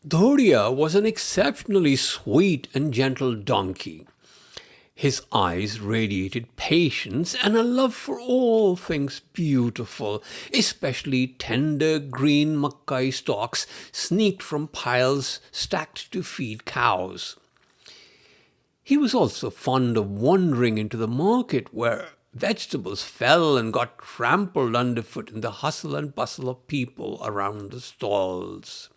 Dhodiya was an exceptionally sweet and gentle donkey. His eyes radiated patience and a love for all things beautiful, especially tender green makai stalks sneaked from piles stacked to feed cows. He was also fond of wandering into the market where vegetables fell and got trampled underfoot in the hustle and bustle of people around the stalls.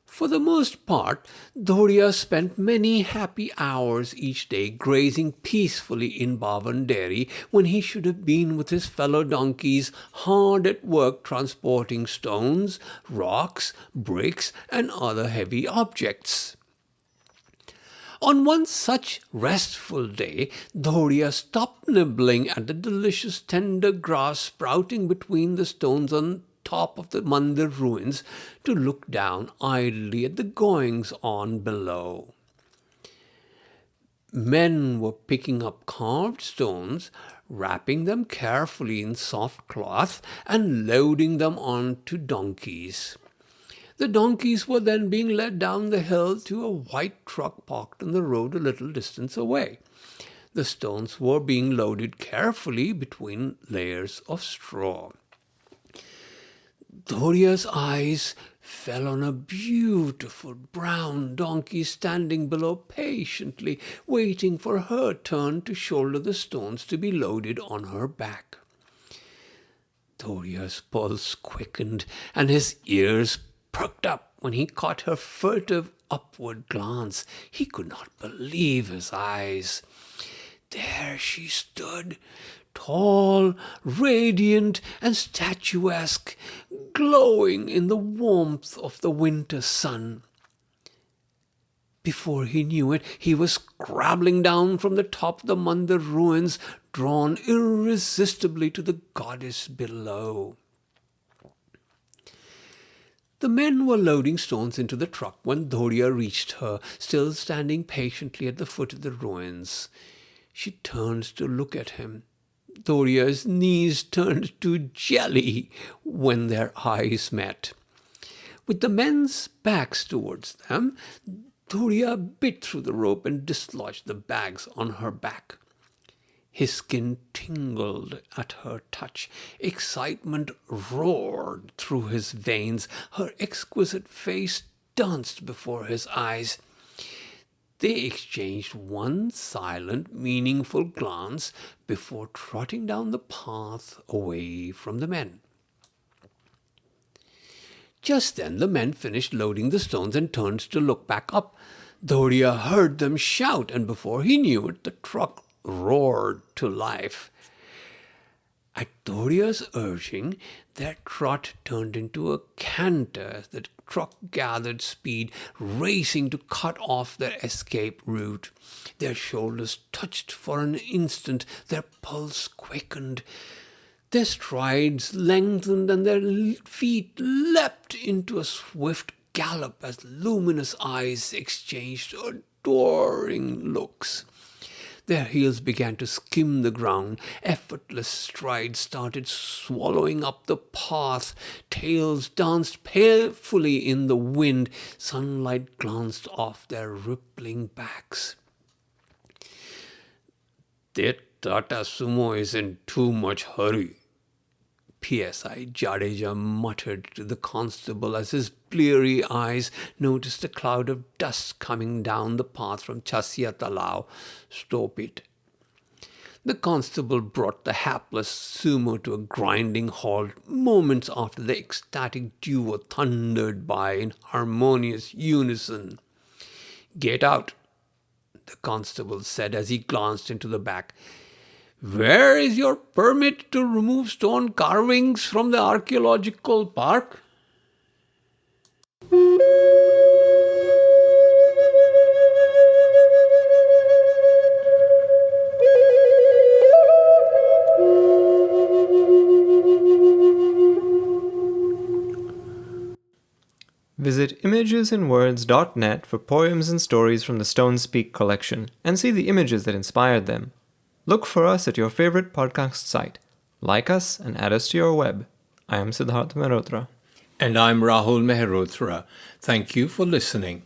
For the most part, Dhodiya spent many happy hours each day grazing peacefully in Bhavanderi when he should have been with his fellow donkeys hard at work transporting stones, rocks, bricks, and other heavy objects. On one such restful day, Dhodiya stopped nibbling at the delicious tender grass sprouting between the stones on top of the mandir ruins to look down idly at the goings-on below. Men were picking up carved stones, wrapping them carefully in soft cloth, and loading them onto donkeys. The donkeys were then being led down the hill to a white truck parked on the road a little distance away. The stones were being loaded carefully between layers of straw. Dhodiya's eyes fell on a beautiful brown donkey standing below patiently, waiting for her turn to shoulder the stones to be loaded on her back. Dhodiya's pulse quickened and his ears perked up when he caught her furtive upward glance. He could not believe his eyes. There she stood, tall, radiant, and statuesque, glowing in the warmth of the winter sun. Before he knew it, he was scrabbling down from the top of the mandir ruins, drawn irresistibly to the goddess below. The men were loading stones into the truck when Dhodiya reached her, still standing patiently at the foot of the ruins. She turned to look at him. Dhodiya's knees turned to jelly when their eyes met. With the men's backs towards them, Dhodiya bit through the rope and dislodged the bags on her back. His skin tingled at her touch. Excitement roared through his veins. Her exquisite face danced before his eyes. They exchanged one silent, meaningful glance before trotting down the path away from the men. Just then the men finished loading the stones and turned to look back up. Dhodiya heard them shout, and before he knew it, the truck roared to life. At Dhodiya's urging, their trot turned into a canter as the truck gathered speed, racing to cut off their escape route. Their shoulders touched for an instant, their pulse quickened. Their strides lengthened and their feet leapt into a swift gallop as luminous eyes exchanged adoring looks. Their heels began to skim the ground. Effortless strides started swallowing up the path. Tails danced painfully in the wind. Sunlight glanced off their rippling backs. That Tata Sumo is in too much hurry, PSI Jadeja muttered to the constable as his bleary eyes noticed a cloud of dust coming down the path from Chasia Talao. Stop it. The constable brought the hapless sumo to a grinding halt moments after the ecstatic duo thundered by in harmonious unison. Get out, the constable said as he glanced into the back. Where is your permit to remove stone carvings from the archaeological park? Visit imagesandwords.net for poems and stories from the Stones Speak collection and see the images that inspired them. Look for us at your favorite podcast site. Like us and add us to your web. I am Siddharth Mehrotra. And I'm Rahul Mehrotra. Thank you for listening.